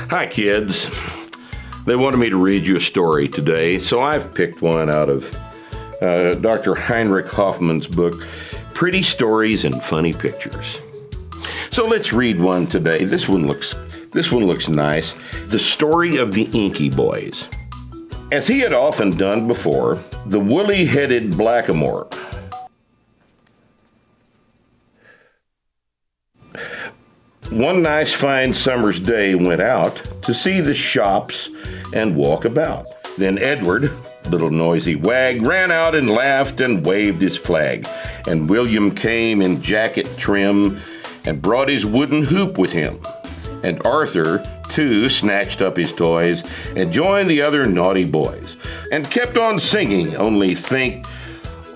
Hi, kids. They wanted me to read you a story today, so I've picked one out of Dr. Heinrich Hoffman's book, Pretty Stories and Funny Pictures. So let's read one today. This one looks nice. The Story of the Inky Boys. As he had often done before, the woolly-headed blackamoor. One nice fine summer's day went out to see the shops and walk about. Then Edward, little noisy wag, ran out and laughed and waved his flag. And William came in jacket trim and brought his wooden hoop with him. And Arthur, too, snatched up his toys and joined the other naughty boys. And kept on singing, only think,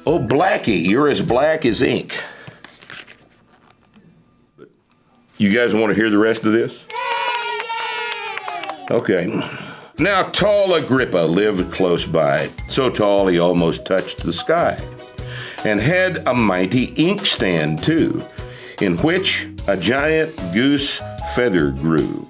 "Oh, Blackie, you're as black as ink." You guys want to hear the rest of this? Okay. Now, tall Agrippa lived close by, so tall he almost touched the sky, and had a mighty inkstand, too, in which a giant goose feather grew.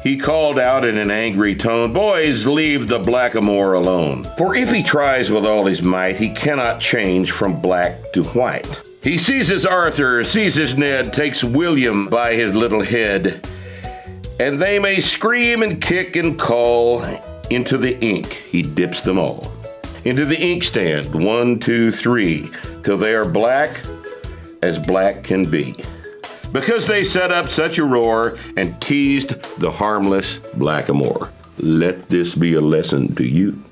He called out in an angry tone, "Boys, leave the blackamoor alone, for if he tries with all his might, he cannot change from black to white." He seizes Arthur, seizes Ned, takes William by his little head, and they may scream and kick and call. Into the ink he dips them all. Into the inkstand, 1, 2, 3, till they are black as black can be. Because they set up such a roar and teased the harmless blackamoor. Let this be a lesson to you.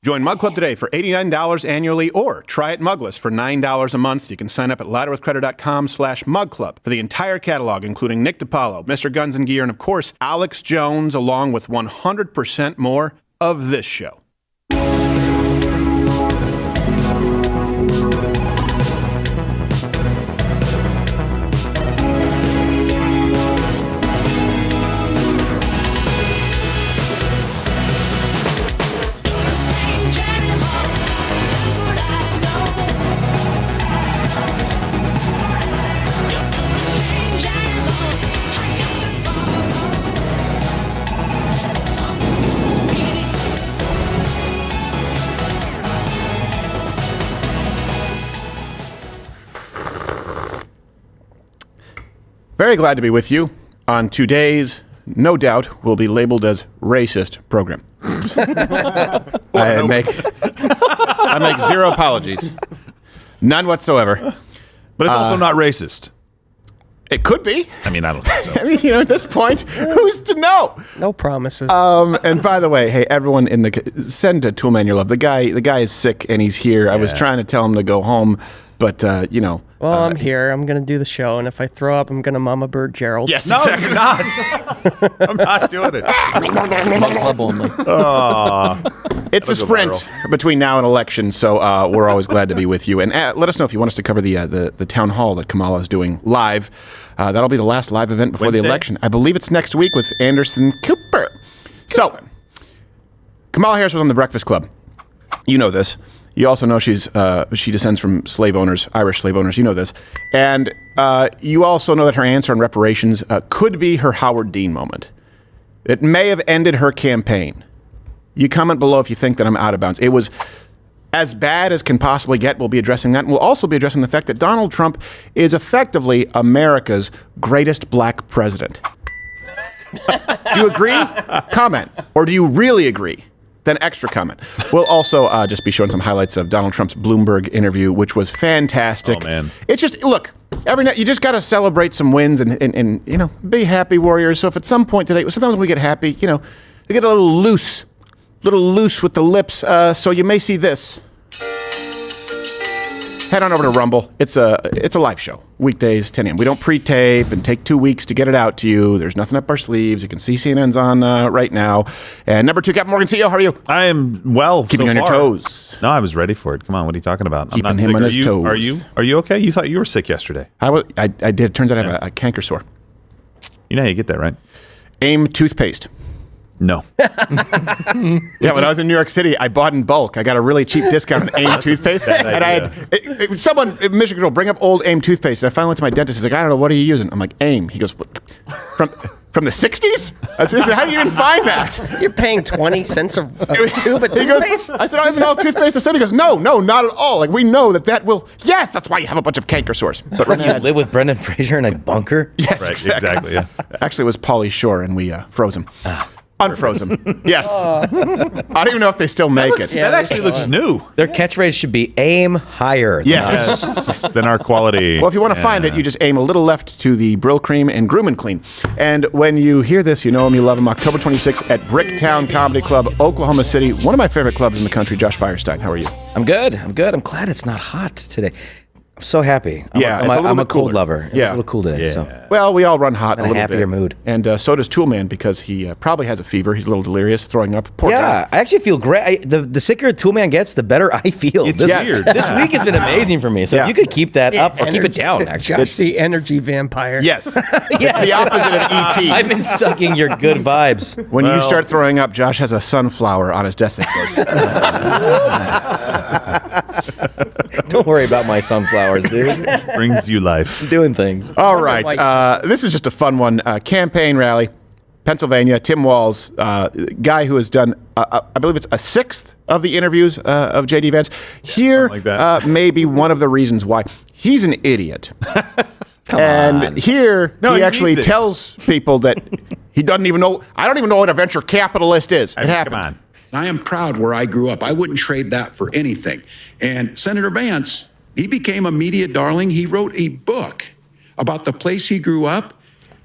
Join Mug Club today for $89 annually, or try it mugless for $9 a month. You can sign up at louderwithcredit.com/mugclub for the entire catalog, including Nick DiPaolo, Mr. Guns and Gear, and of course, Alex Jones, along with 100% more of this show. Very glad to be with you on today's, no doubt, will be labeled as racist program. I make zero apologies. None whatsoever. But it's also not racist. It could be. I mean, I don't think so. I mean, at this point, who's to know? No promises. And by the way, hey, everyone send to Toolman your love. The guy is sick and he's here. Yeah. I was trying to tell him to go home, but Well, I'm here. I'm going to do the show, and if I throw up, I'm going to Mama Bird Gerald. Yes, no, exactly. you're not. I'm not doing it. Mug Club only. It's a sprint between now and election, so we're always glad to be with you. And let us know if you want us to cover the town hall that Kamala is doing live. That'll be the last live event before the election. I believe it's next week with Anderson Cooper. So, Kamala Harris was on The Breakfast Club. You know this. You also know she descends from slave owners, Irish slave owners. You know this. And you also know that her answer on reparations could be her Howard Dean moment. It may have ended her campaign. You comment below if you think that I'm out of bounds. It was as bad as can possibly get. We'll be addressing that. And we'll also be addressing the fact that Donald Trump is effectively America's greatest black president. Do you agree? Comment. Or do you really agree? Then extra comment. We'll also just be showing some highlights of Donald Trump's Bloomberg interview, which was fantastic. Oh, man. It's just, look, every night you just got to celebrate some wins and be happy, Warriors. So if at some point today, sometimes when we get happy, we get a little loose with the lips. So you may see this. Head on over to Rumble. It's a live show. Weekdays, 10 a.m. We don't pre-tape and take 2 weeks to get it out to you. There's nothing up our sleeves. You can see CNN's on right now. And number 2, Captain Morgan, CEO, how are you? I am well. Keeping so on your far. toes. No, I was ready for it. Come on, what are you talking about? Keeping I'm not him sick. on his toes. Are you okay? You thought you were sick yesterday. I did. Turns out I have a canker sore. You know how you get that, right? AIM toothpaste. No. Yeah, when I was in New York City, I bought in bulk. I got a really cheap discount on AIM toothpaste. And I had someone in Michigan will bring up old AIM toothpaste. And I finally went to my dentist. He's like, I don't know, what are you using? I'm like, AIM. He goes, what? From the 60s? I said, how do you even find that? You're paying 20 cents a tube of He goes, toothpaste? I said, oh, isn't all toothpaste the same? He goes, no, not at all. Like, we know that will, yes, that's why you have a bunch of canker sores. But right You now, live with Brendan Fraser in a bunker? yes, Right, exactly. yeah. Actually, it was Pauly Shore, and we froze him. Unfroze him. Yes. I don't even know if they still make it. Yeah, That actually looks new. Their catchphrase should be aim higher. Yes. Than our quality. Well, if you want to find it, you just aim a little left to the Brill Cream and Groom and Clean. And when you hear this, you know him, you love him. October 26th at Bricktown Comedy Club, Oklahoma City. One of my favorite clubs in the country. Josh Firestine, how are you? I'm good. I'm glad it's not hot today. I'm so happy. Yeah, it's a little I'm a bit cold cooler. lover. It's Yeah. a little cool today. So. Well, we all run hot In a a little happier bit. mood. And so does Toolman because he probably has a fever. He's a little delirious, throwing up. Poor Yeah, guy. I actually feel great. The sicker Toolman gets, the better I feel. It's this, weird. This week has been amazing for me. So Yeah. if you could keep that up, or keep it Energy. down, actually. Josh, the energy vampire. Yes. It's the opposite of E.T. I've been sucking your good vibes. When you start throwing up, Josh has a sunflower on his desk that goes. Don't worry about my sunflowers, dude. Brings you life. I'm doing things. All right. This is just a fun one. Campaign rally, Pennsylvania. Tim Walz, guy who has done, I believe it's a sixth of the interviews of J.D. Vance. Here Something like that. may be one of the reasons why. He's an idiot. on. Here, No, he he actually needs it. tells people that he doesn't even know. I don't even know what a venture capitalist is. It happened. Come on. I am proud where I grew up. I wouldn't trade that for anything. And Senator Vance, he became a media darling. He wrote a book about the place he grew up,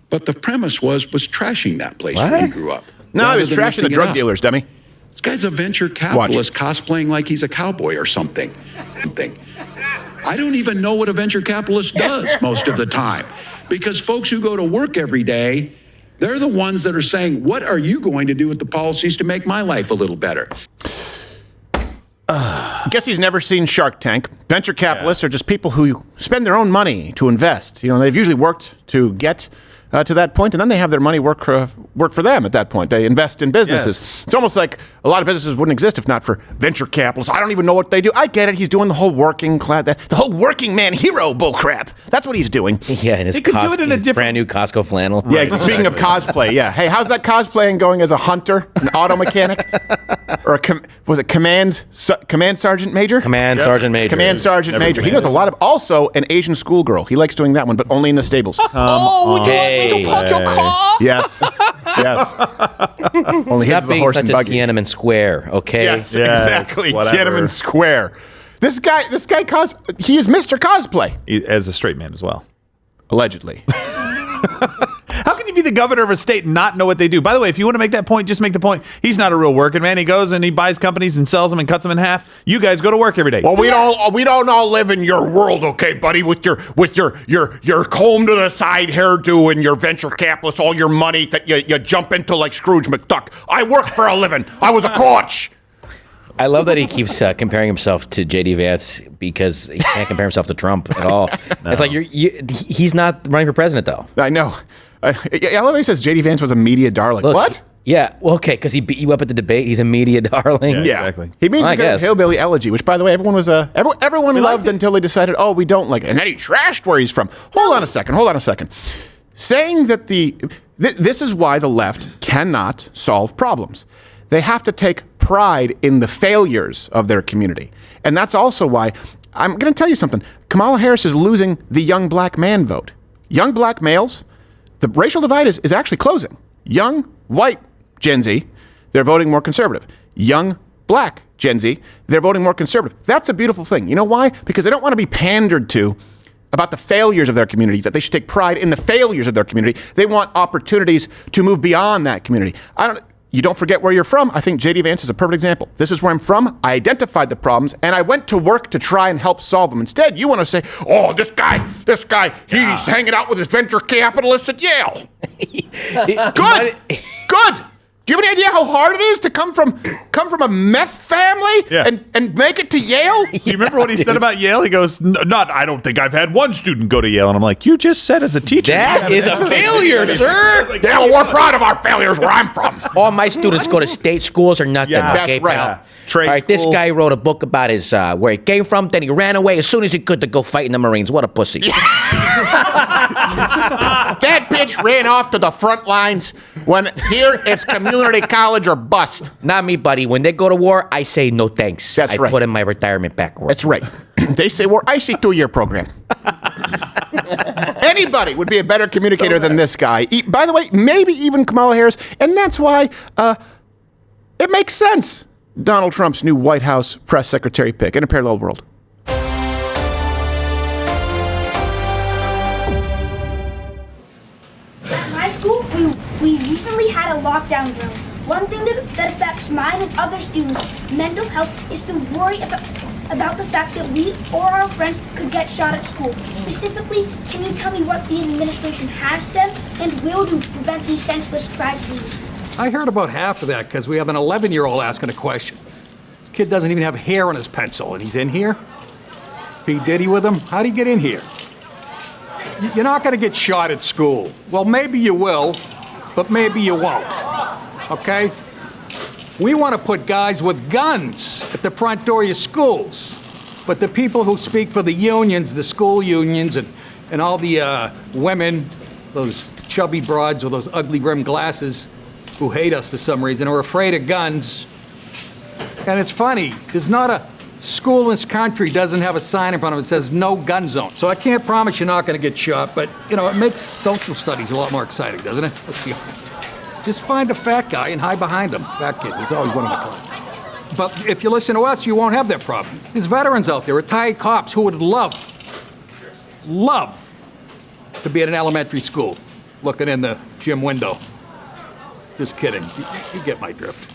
but the premise was trashing that place where he grew up. No, he rather was than trashing the lifting it drug up. dealers, dummy. This guy's a venture capitalist cosplaying like he's a cowboy or something. I don't even know what a venture capitalist does most of the time, because folks who go to work every day, they're the ones that are saying, what are you going to do with the policies to make my life a little better? Guess he's never seen Shark Tank. Venture capitalists are just people who spend their own money to invest. You know, they've usually worked to get to that point, and then they have their money work for them at that point. They invest in businesses. Yes. It's almost like a lot of businesses wouldn't exist if not for venture capitalists. I don't even know what they do. I get it. He's doing the whole working class, the whole working man hero bullcrap. That's what he's doing. Yeah, and his, He could do it in a his different- brand new Costco flannel. Yeah, speaking of cosplay, yeah. Hey, how's that cosplaying going as a hunter, an auto mechanic, or was it command sergeant major? Command Sergeant Major. Command Sergeant Never Major. He commanded. knows a lot of. Also, an Asian schoolgirl. He likes doing that one, but only in the stables. Would you like me to park your car? Yes. Yes. Only his Stop is a being horse such and a buggy. Tiananmen Square, okay? Yes, Yes, exactly. whatever. Tiananmen Square. This guy he is Mr. Cosplay. As a straight man as well. Allegedly. How can you be the governor of a state and not know what they do? By the way, if you want to make that point, just make the point. He's not a real working man. He goes and he buys companies and sells them and cuts them in half. You guys go to work every day. Well, we don't all live in your world, okay, buddy, with your comb to the side hairdo and your venture capitalists, all your money that you jump into like Scrooge McDuck. I work for a living. I was a coach. I love that he keeps comparing himself to J.D. Vance because he can't compare himself to Trump at all. It's like he's not running for president, though. I know. I love how he says J.D. Vance was a media darling. Look, What? Yeah, well, okay, because he beat you up at the debate. He's a media darling. Yeah. Exactly. He means I because of guess. Hillbilly Elegy, which, by the way, everyone liked loved it. until they decided, oh, we don't like it. And then he trashed where he's from. Hold on a second. Saying that this is why the left cannot solve problems. They have to take pride in the failures of their community. And that's also why, I'm going to tell you something. Kamala Harris is losing the young black man vote. Young black males, the racial divide is actually closing. Young white Gen Z, they're voting more conservative. Young black Gen Z, they're voting more conservative. That's a beautiful thing. You know why? Because they don't want to be pandered to about the failures of their community, that they should take pride in the failures of their community. They want opportunities to move beyond that community. You don't forget where you're from. I think J.D. Vance is a perfect example. This is where I'm from. I identified the problems, and I went to work to try and help solve them. Instead, you want to say, oh, this guy, he's hanging out with his venture capitalists at Yale. Good. Do you have any idea how hard it is to come from a meth family and make it to Yale? Do you remember what he said about Yale? He goes, I don't think I've had one student go to Yale. And I'm like, you just said as a teacher. That is a failure, sir. Yeah, we're proud of our failures where I'm from. All my students go to state schools or nothing. Yeah, okay, that's right. pal? Trade All right, this school. guy wrote a book about his where he came from. Then he ran away as soon as he could to go fight in the Marines. What a pussy. That bitch ran off to the front lines when here it's community college or bust. Not me, buddy. When they go to war, I say no thanks. That's I right. put in my retirement backwards. That's right. They say we're icy 2-year program. Anybody would be a better communicator than this guy. By the way, maybe even Kamala Harris. And that's why it makes sense. Donald Trump's new White House press secretary pick in a parallel world. At my school, we recently had a lockdown drill. One thing that affects mine and other students' mental health is to worry about the fact that we or our friends could get shot at school. Specifically, can you tell me what the administration has done and will do to prevent these senseless tragedies? I heard about half of that because we have an 11-year-old asking a question. This kid doesn't even have hair on his pencil, and he's in here? P. Diddy with him? How'd he get in here? You're not going to get shot at school. Well, maybe you will, but maybe you won't. Okay? We want to put guys with guns at the front door of your schools. But the people who speak for the unions, the school unions, and all the women, those chubby broads with those ugly rimmed glasses, who hate us for some reason, are afraid of guns. And it's funny, there's not a school in this country doesn't have a sign in front of it that says no gun zone. So I can't promise you're not going to get shot, but, it makes social studies a lot more exciting, doesn't it? Let's be honest. Just find a fat guy and hide behind him. Fat kid, there's always one of a kind. But if you listen to us, you won't have that problem. There's veterans out there, retired cops, who would love to be at an elementary school looking in the gym window. Just kidding. You get my drift.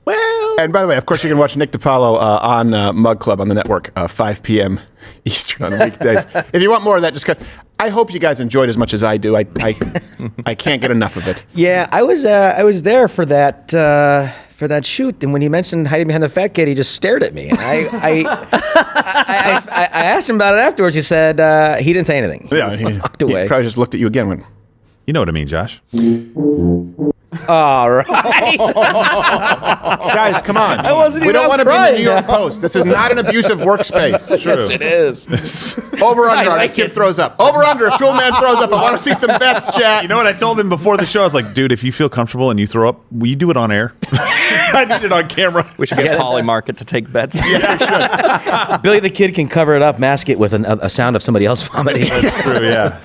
Well, and by the way, of course, you can watch Nick DiPaolo on Mug Club on the network, 5 p.m. Eastern on weekdays. If you want more of that, just I hope you guys enjoyed as much as I do. I can't get enough of it. Yeah, I was there for that shoot, and when he mentioned hiding behind the fat kid, he just stared at me. And I asked him about it afterwards. He said he didn't say anything. Yeah, he walked away. He probably just looked at you again and went, You know what I mean, Josh. All right. guys, come on. I wasn't we don't even want to be in the crying New York now. Post. This is not an abusive workspace. Yes, it is. Over under. I like If Tim it. throws up. Over under. If Toolman throws up, I want to see some bets, chat. You know what I told him before the show? I was like, dude, if you feel comfortable and you throw up, will you do it on air? I need it on camera. We should get Polymarket to take bets. Billy the Kid can cover it up, mask it with a sound of somebody else vomiting. That's true, yeah.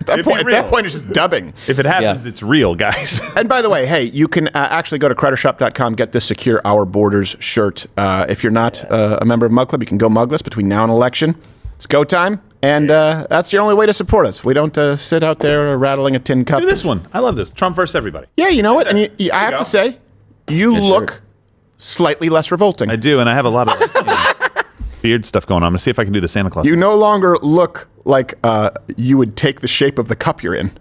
At that point, it's just dubbing. If it happens, it's real, guys. And by the way, hey, you can actually go to crowdershop.com, get this Secure Our Borders shirt. If you're not a member of Mug Club, you can go mugless between now and election. It's go time, and that's the only way to support us. We don't sit out there rattling a tin cup. Do this one. I love this. Trump versus everybody. Yeah, you know what? And I have to say, you look slightly less revolting. I do, and I have a lot of beard stuff going on. I'm going to see if I can do the Santa Claus. You no longer look like you would take the shape of the cup you're in.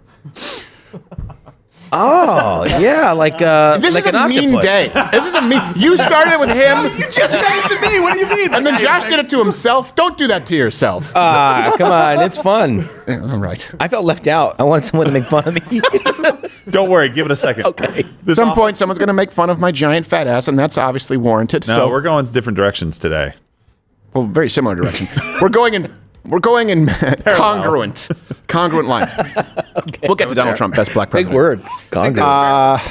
Oh, yeah, like This like is an a mean octopus. day. This is a mean. You started with him. You just said it to me. What do you mean? And then Josh did it to himself. Don't do that to yourself. Come on, it's fun. All right. I felt left out. I wanted someone to make fun of me. Don't worry. Give it a second. Okay. At some point, someone's going to make fun of my giant fat ass, and that's obviously warranted. No, so we're going different directions today. well, very similar direction. We're going in congruent lines. We'll get to Donald Trump, best black Big president. word. Congregate.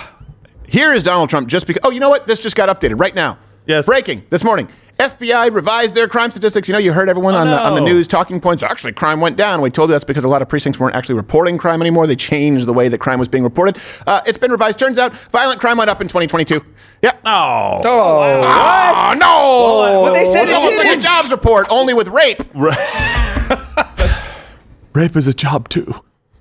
Here is Donald Trump just because. Oh, you know what? This just got updated right now. Yes. Breaking this morning. FBI revised their crime statistics. You know, you heard everyone on the news talking points. Actually, crime went down. We told you that's because a lot of precincts weren't actually reporting crime anymore. They changed the way that crime was being reported. It's been revised. Turns out violent crime went up in 2022. Yep. Oh. Oh, no. Well, they said it's it almost like a didn't. jobs report, only with rape. Rape is a job, too.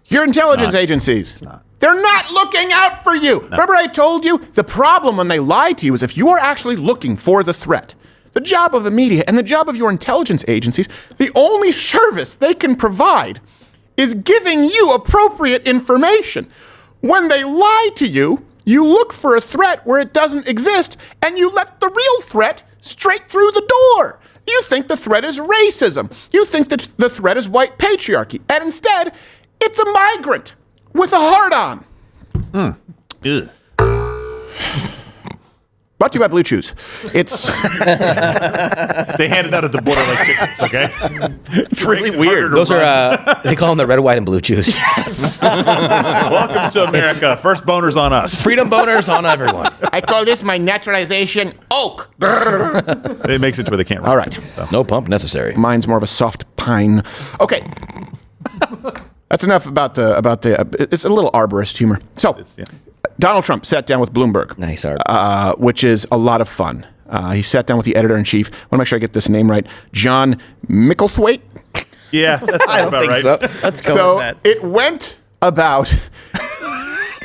Your intelligence agencies. They're not looking out for you. Remember I told you the problem when they lie to you is if you are actually looking for the threat. The job of the media and the job of your intelligence agencies, the only service they can provide is giving you appropriate information. When they lie to you, you look for a threat where it doesn't exist, and you let the real threat straight through the door. You think the threat is racism. You think that the threat is white patriarchy. And instead, it's a migrant with a heart-on. Ugh. Brought to you by Blue Chews. It's They hand it out at the border like chickens, okay? it's really weird. Those are, they call them the red, white, and blue chews. Welcome to America. First boners on us. Freedom boners on everyone. I call this my naturalization oak. It makes it to where they can't run. All right. No pump necessary. Mine's more of a soft pine. Okay. That's enough about the it's a little arborist humor. So, Donald Trump sat down with Bloomberg. Nice arborist. Which is a lot of fun. He sat down with the editor-in-chief. I want to make sure I get this name right. John Micklethwait. Yeah, that's I don't about think right. so. Let's go So with that. it went about,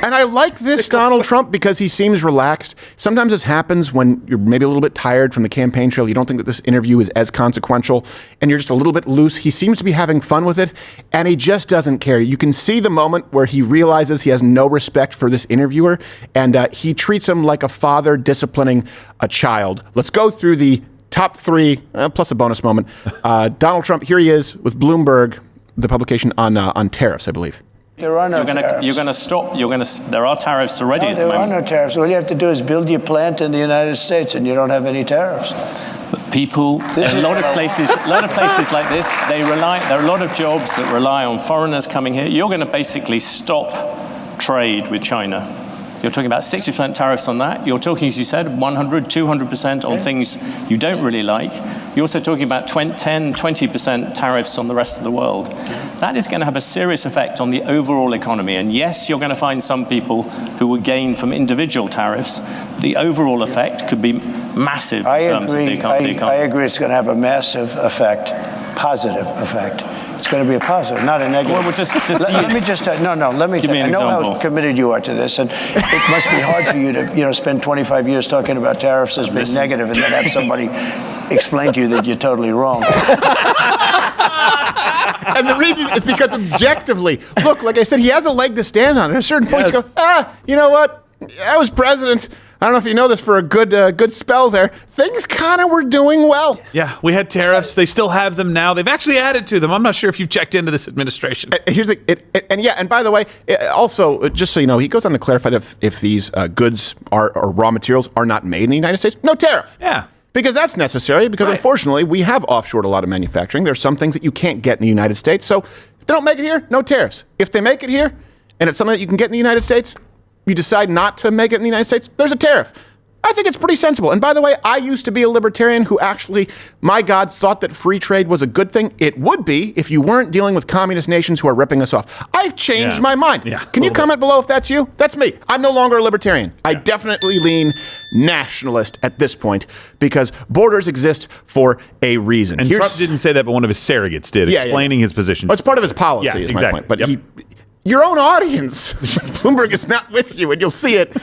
and I like this Donald Trump because he seems relaxed. Sometimes this happens when you're maybe a little bit tired from the campaign trail. You don't think that this interview is as consequential, and you're just a little bit loose. He seems to be having fun with it, and he just doesn't care. You can see the moment where he realizes he has no respect for this interviewer, and he treats him like a father disciplining a child. Let's go through the top three, plus a bonus moment. Donald Trump, here he is with Bloomberg, the publication on tariffs, I believe. There are no tariffs. You're going to stop. There are tariffs already at the moment. There are no tariffs. All you have to do is build your plant in the United States, and you don't have any tariffs. But people, a lot of places like this, there are a lot of jobs that rely on foreigners coming here. You're going to basically stop trade with China. You're talking about 60% tariffs on that. You're talking, as you said, 100, 200% on things you don't really like. You're also talking about 10, 20% tariffs on the rest of the world. That is going to have a serious effect on the overall economy. And yes, you're going to find some people who will gain from individual tariffs. The overall effect could be massive in terms of the economy. I agree it's going to have a massive effect, positive effect. It's going to be a positive, not a negative. Well, let me just I know how committed you are to this, and it must be hard for you to spend 25 years talking about tariffs as being negative and then have somebody explain to you that you're totally wrong. And the reason is because objectively, look, like I said, he has a leg to stand on. At a certain point, you go, you know what? I was president. I don't know if you know this, for a good spell there, things kind of were doing well. Yeah, we had tariffs. They still have them now. They've actually added to them. I'm not sure if you've checked into this administration. And by the way, also, just so you know, he goes on to clarify that if these goods or raw materials are not made in the United States, no tariff. Yeah. Because that's necessary, because unfortunately, we have offshored a lot of manufacturing. There are some things that you can't get in the United States. So if they don't make it here, no tariffs. If they make it here, and it's something that you can get in the United States, you decide not to make it in the United States, there's a tariff. I think it's pretty sensible. And by the way, I used to be a libertarian who actually, my God, thought that free trade was a good thing. It would be if you weren't dealing with communist nations who are ripping us off. I've changed my mind. Yeah, Can you comment below if that's you? That's me. I'm no longer a libertarian. Yeah. I definitely lean nationalist at this point because borders exist for a reason. And Trump didn't say that, but one of his surrogates did, explaining his position. Well, it's part of his policy, is my point. But your own audience, Bloomberg is not with you, and you'll see it.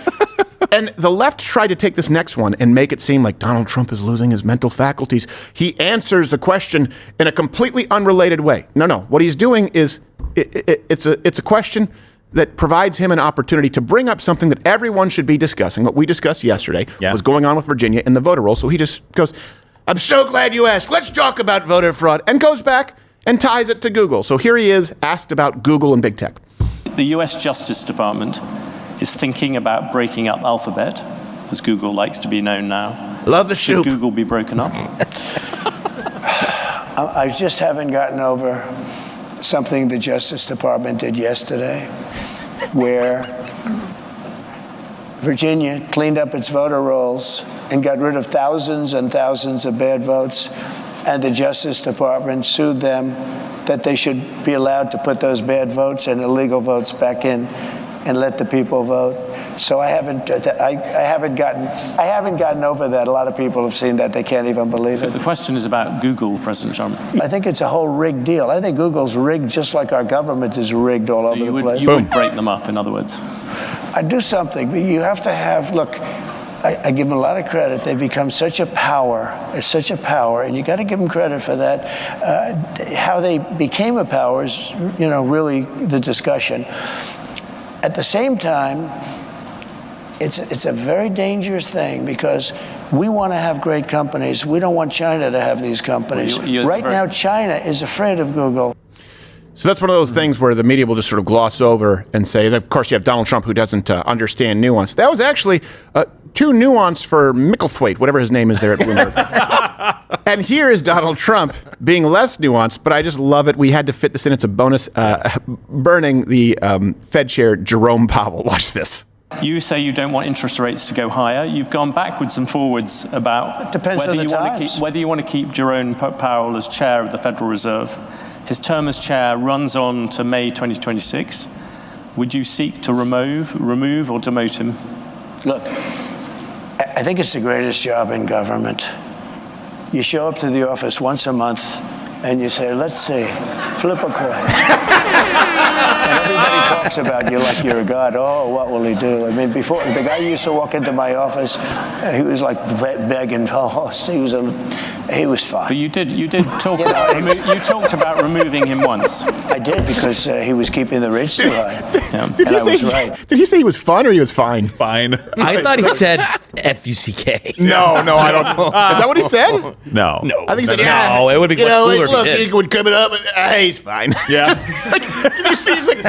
And the left tried to take this next one and make it seem like Donald Trump is losing his mental faculties. He answers the question in a completely unrelated way. No. What he's doing is it's a question that provides him an opportunity to bring up something that everyone should be discussing. What we discussed yesterday was going on with Virginia in the voter roll. So he just goes, I'm so glad you asked. Let's talk about voter fraud, and goes back and ties it to Google. So here he is asked about Google and big tech. The U.S. Justice Department is thinking about breaking up Alphabet, as Google likes to be known now. Love the soup. Should Google be broken up? I just haven't gotten over something the Justice Department did yesterday, where Virginia cleaned up its voter rolls and got rid of thousands and thousands of bad votes, and the Justice Department sued them that they should be allowed to put those bad votes and illegal votes back in and let the people vote. So I haven't gotten over that. A lot of people have seen that. They can't even believe it. The question is about Google, President Trump. I think it's a whole rigged deal. I think Google's rigged just like our government is rigged all over the place. You would break them up, in other words. I'd do something, but you have to have, look, I give them a lot of credit. They've become such a power, and you got to give them credit for that. How they became a power is, really the discussion. At the same time, it's a very dangerous thing because we want to have great companies. We don't want China to have these companies. Right now, China is afraid of Google. So that's one of those things where the media will just sort of gloss over and say, that, of course, you have Donald Trump who doesn't understand nuance. That was actually too nuanced for Micklethwait, whatever his name is there at Bloomberg. And here is Donald Trump being less nuanced, but I just love it. We had to fit this in. It's a bonus. Burning the Fed chair, Jerome Powell. Watch this. You say you don't want interest rates to go higher. You've gone backwards and forwards about whether you want to keep Jerome Powell as chair of the Federal Reserve. His term as chair runs on to May 2026. Would you seek to remove or demote him? Look, I think it's the greatest job in government. You show up to the office once a month and you say, let's see, flip a coin. And everybody talks about you like you're a god. Oh, what will he do? I mean, before, the guy used to walk into my office, he was like begging. Oh, he was fine. But you did talk about you talked about removing him once. I did, because he was keeping the rates too high. Did he say he was fun or he was fine? Fine. I thought he said F-U-C-K. No, I don't know. Is that what he said? No. I think he said, no, it would be much cooler if he did. He would come up and, he's fine. Yeah. You see, it's like,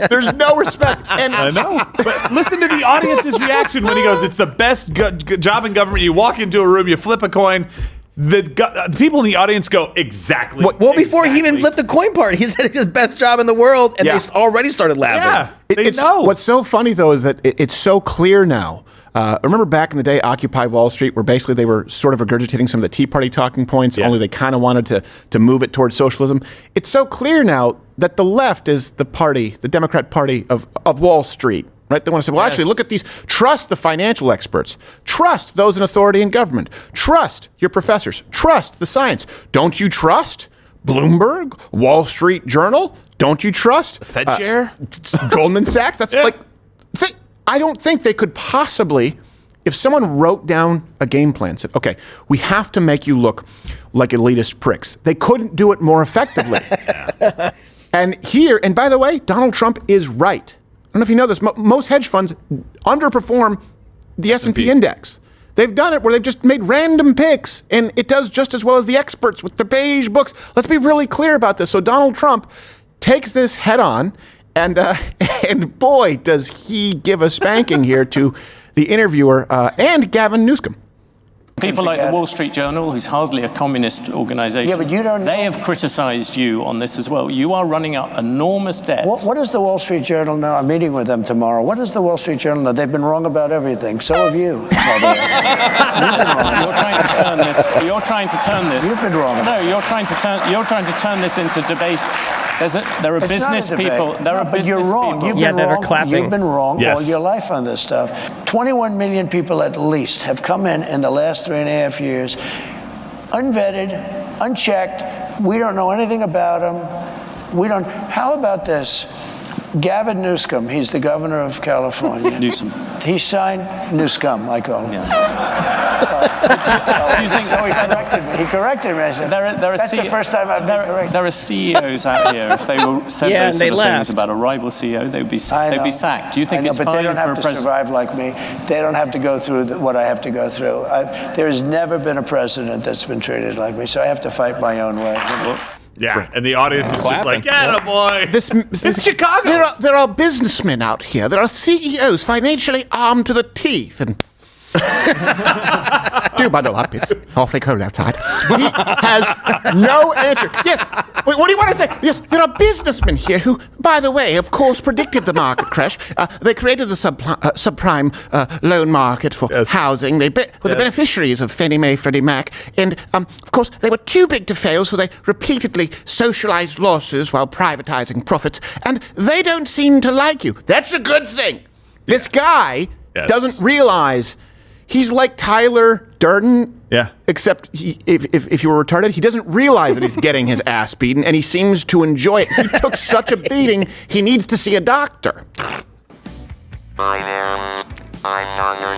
there's no respect. And I know. But listen to the audience's reaction when he goes, it's the best job in government. You walk into a room, you flip a coin. The people in the audience go, exactly. Well, before he even flipped the coin part, he said it's his best job in the world, and they already started laughing. Yeah, they know. What's so funny, though, is that it's so clear now. Remember back in the day, Occupy Wall Street, where basically they were sort of regurgitating some of the Tea Party talking points, only they kind of wanted to move it towards socialism. It's so clear now that the left is the party, the Democrat Party of Wall Street. Right? They want to say, well, actually, look at these. Trust the financial experts. Trust those in authority in government. Trust your professors. Trust the science. Don't you trust Bloomberg, Wall Street Journal? Don't you trust the Fed chair? Goldman Sachs? That's I don't think they could possibly, if someone wrote down a game plan, said, okay, we have to make you look like elitist pricks. They couldn't do it more effectively. And by the way, Donald Trump is right. I don't know if you know this. Most hedge funds underperform the S&P index. They've done it where they've just made random picks, and it does just as well as the experts with the beige books. Let's be really clear about this. So Donald Trump takes this head on, and boy, does he give a spanking here to the interviewer and Gavin Newsom. People like the Wall Street Journal, who's hardly a communist organization, yeah, but you don't know. They have criticized you on this as well. You are running up enormous debt. What does the Wall Street Journal know? I'm meeting with them tomorrow. What does the Wall Street Journal know? They've been wrong about everything. So have you. You're trying to turn this. You're trying to turn this. You've been wrong. No, you're trying to turn this into debate. There are business people. There are business you're wrong. people. You've been they're wrong. clapping. You've been wrong all your life on this stuff. 21 million people at least have come in the last 3.5 years, unvetted, unchecked. We don't know anything about them. How about this? Gavin Newsom, he's the governor of California. Newsom. He signed Newsom, I call him. You think? No, he corrected me. He corrected me. I said, that's the first time I've been corrected. There are CEOs out here. If they said those sort of things about a rival CEO, they'd be sacked. Do you think it's fine for a president? But they don't have to survive like me. They don't have to go through what I have to go through. There has never been a president that's been treated like me, so I have to fight my own way. Yeah, and the audience is just like, yeah, boy. This Chicago. There are businessmen out here. There are CEOs financially armed to the teeth. And do bundle up. It's awfully cold outside. He has no answer. Yes. Wait, what do you want to say? Yes, there are businessmen here who, by the way, of course, predicted the market crash. They created the subprime loan market for housing. They were the beneficiaries of Fannie Mae, Freddie Mac. And, of course, they were too big to fail, so they repeatedly socialized losses while privatizing profits. And they don't seem to like you. That's a good thing. This guy doesn't realize he's like Tyler Durden. Yeah. Except if you were retarded, he doesn't realize that he's getting his ass beaten, and he seems to enjoy it. He took such a beating, he needs to see a doctor. Hi there. I'm Dr.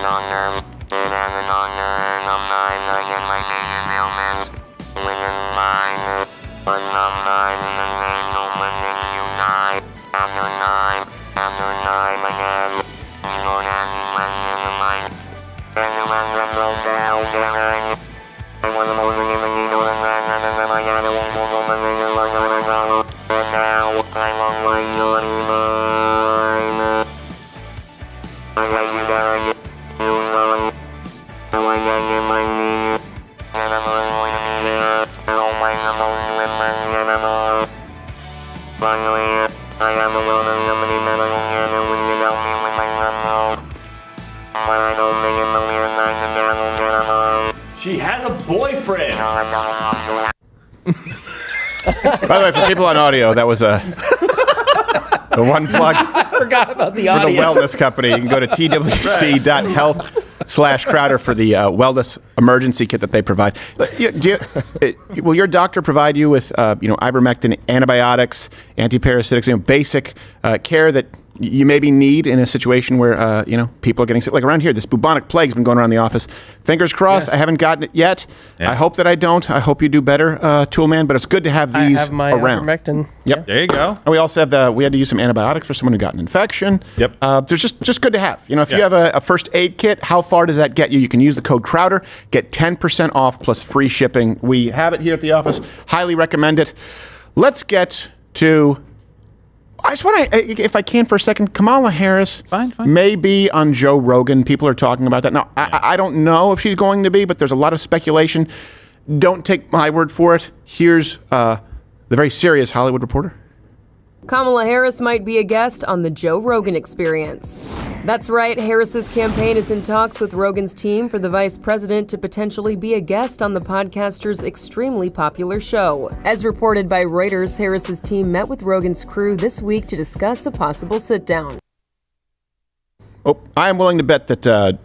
She has a boyfriend. By the way, for people on audio, that was the one plug. I forgot about the For audio. the wellness company. You can go to twc.health/Crowder for the wellness emergency kit that they provide. Will your doctor provide you with ivermectin, antibiotics, antiparasitics, basic care that you maybe need in a situation where people are getting sick? Like around here, this bubonic plague's been going around the office. Fingers crossed, I haven't gotten it yet. Yeah. I hope that I don't. I hope you do better, Toolman. But it's good to have these I have my around. ivermectin. Yep. There you go. And we also have we had to use some antibiotics for someone who got an infection. Yep. There's just good to have. If you have a first aid kit, how far does that get you? You can use the code Crowder, get 10% off plus free shipping. We have it here at the office. Highly recommend it. Let's get to. I just want to, if I can for a second, Kamala Harris may be on Joe Rogan. People are talking about that. Now, I don't know if she's going to be, but there's a lot of speculation. Don't take my word for it. Here's the very serious Hollywood Reporter. Kamala Harris might be a guest on the Joe Rogan Experience. That's right, Harris's campaign is in talks with Rogan's team for the vice president to potentially be a guest on the podcaster's extremely popular show. As reported by Reuters, Harris's team met with Rogan's crew this week to discuss a possible sit-down. Oh, I am willing to bet that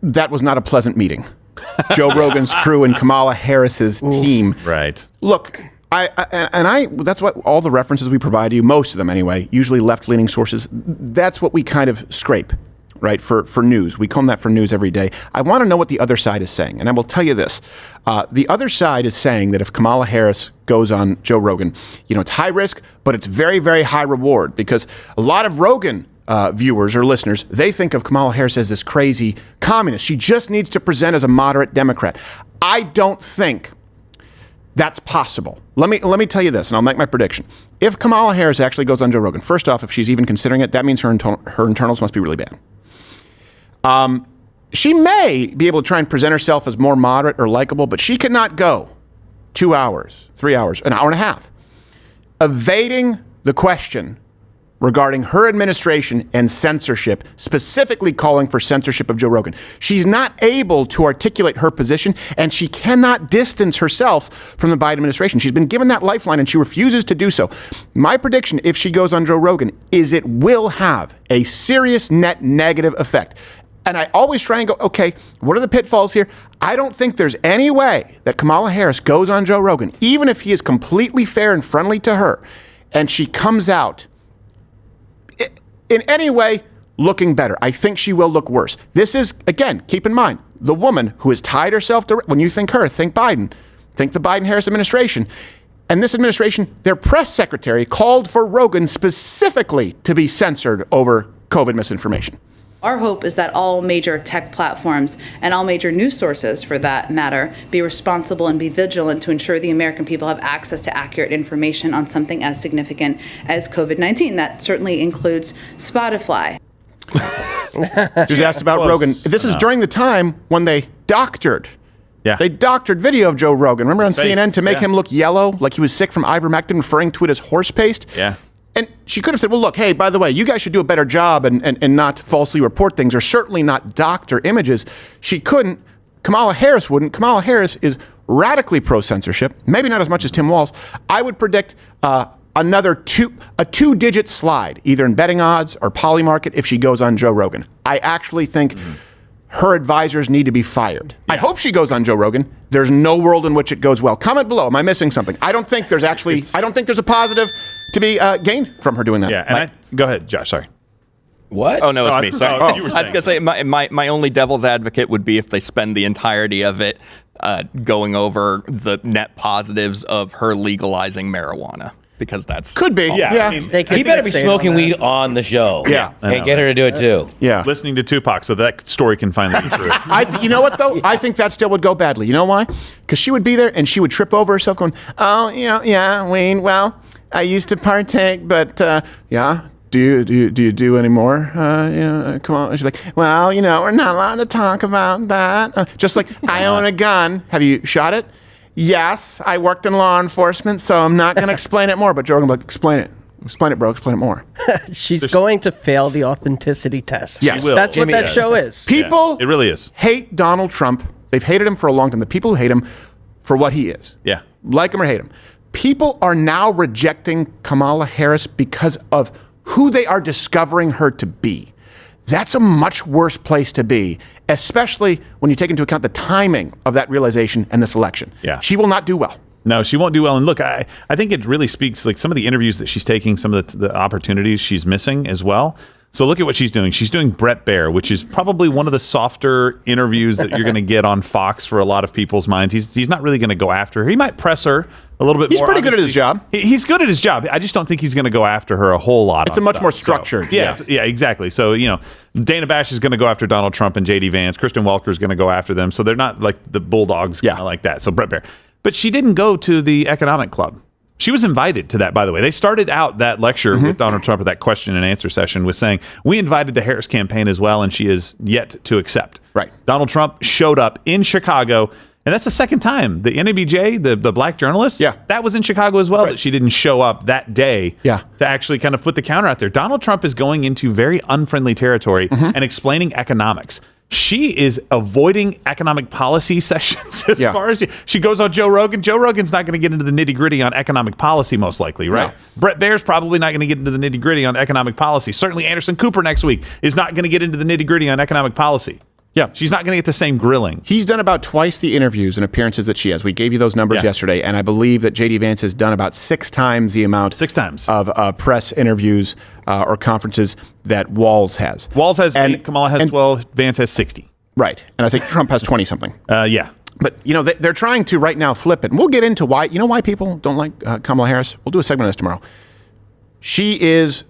that was not a pleasant meeting. Joe Rogan's crew and Kamala Harris's team. Right. Look, that's what all the references we provide you, most of them anyway, usually left-leaning sources, that's what we kind of scrape, right, for news. We comb that for news every day. I want to know what the other side is saying, and I will tell you this. The other side is saying that if Kamala Harris goes on Joe Rogan, it's high risk, but it's very, very high reward, because a lot of Rogan viewers or listeners, they think of Kamala Harris as this crazy communist. She just needs to present as a moderate Democrat. I don't think that's possible. Let me tell you this, and I'll make my prediction. If Kamala Harris actually goes on Joe Rogan, first off, if she's even considering it, that means her internals must be really bad. She may be able to try and present herself as more moderate or likable, but she cannot go 2 hours, 3 hours, an hour and a half, evading the question regarding her administration and censorship, specifically calling for censorship of Joe Rogan. She's not able to articulate her position, and she cannot distance herself from the Biden administration. She's been given that lifeline, and she refuses to do so. My prediction, if she goes on Joe Rogan, is it will have a serious net negative effect. And I always try and go, okay, what are the pitfalls here? I don't think there's any way that Kamala Harris goes on Joe Rogan, even if he is completely fair and friendly to her, and she comes out in any way looking better. I think she will look worse. This is, again, keep in mind, the woman who has tied herself to, when you think her, think Biden, think the Biden-Harris administration. And this administration, their press secretary called for Rogan specifically to be censored over COVID misinformation. Our hope is that all major tech platforms and all major news sources, for that matter, be responsible and be vigilant to ensure the American people have access to accurate information on something as significant as COVID-19. That certainly includes Spotify. She was asked about Rogan. This is during the time when they doctored. Yeah. They doctored video of Joe Rogan. Remember on His face, CNN to make yeah. him look yellow, like he was sick from ivermectin, referring to it as horse paste? Yeah. And she could have said, well, look, hey, by the way, you guys should do a better job and not falsely report things, or certainly not doctor images. She couldn't. Kamala Harris wouldn't. Kamala Harris is radically pro-censorship, maybe not as much as Tim Walz. I would predict another two-digit slide, either in betting odds or Polymarket, if she goes on Joe Rogan. I actually think her advisors need to be fired. Yeah. I hope she goes on Joe Rogan. There's no world in which it goes well. Comment below. Am I missing something? I don't think there's actually, I don't think there's a positive to be gained from her doing that. Yeah, and go ahead, Josh, sorry. What? Oh, no, it's me. Sorry. you were I was going to say, my only devil's advocate would be if they spend the entirety of it going over the net positives of her legalizing marijuana. Because that's... Could be. Yeah. He better be smoking weed on the show. Yeah. And get her to do it too. Yeah. Listening to Tupac, so that story can finally be true. You know what, though? I think that still would go badly. You know why? Because she would be there and she would trip over herself going, oh, Wayne, well, I used to partake, but, do you do any more? Come on. She's like, well, we're not allowed to talk about that. Just like, I own a gun. Have you shot it? Yes, I worked in law enforcement, so I'm not going to explain it more. But Joe Rogan will be like, explain it. Explain it, bro. Explain it more. She's going to fail the authenticity test. Yes. That's what that show is. People it really is. Hate Donald Trump. They've hated him for a long time. The people who hate him for what he is. Yeah. Like him or hate him. People are now rejecting Kamala Harris because of who they are discovering her to be. That's a much worse place to be, especially when you take into account the timing of that realization and this election. Yeah. She will not do well. No, she won't do well. And look, I think it really speaks, like some of the interviews that she's taking, some of the opportunities she's missing as well. So look at what she's doing. She's doing Bret Baier, which is probably one of the softer interviews that you're going to get on Fox for a lot of people's minds. He's not really going to go after her. He might press her a little bit more. He's pretty good at his job. He's good at his job. I just don't think he's going to go after her a whole lot. It's a much more structured. So, yeah, exactly. So, Dana Bash is going to go after Donald Trump and J.D. Vance. Kristen Welker is going to go after them. So they're not like the bulldogs kind of like that. So Bret Baier. But she didn't go to the Economic Club. She was invited to that, by the way. They started out that lecture with Donald Trump at that question and answer session with saying, we invited the Harris campaign as well, and she is yet to accept. Right. Donald Trump showed up in Chicago, and that's the second time. The NABJ, the black journalist, that was in Chicago as well, that she didn't show up that day to actually kind of put the counter out there. Donald Trump is going into very unfriendly territory and explaining economics. She is avoiding economic policy sessions as far as she goes on Joe Rogan. Joe Rogan's not going to get into the nitty gritty on economic policy, most likely, right? No. Bret Baier's probably not going to get into the nitty gritty on economic policy. Certainly Anderson Cooper next week is not going to get into the nitty gritty on economic policy. Yeah. She's not going to get the same grilling. He's done about twice the interviews and appearances that she has. We gave you those numbers yesterday, and I believe that J.D. Vance has done about 6 times the amount of press interviews or conferences that Walz has. Walz has 8, Kamala has 12, Vance has 60. Right. And I think Trump has 20-something. Yeah. But, they're trying to right now flip it. And we'll get into why. Why people don't like Kamala Harris? We'll do a segment on this tomorrow. She is,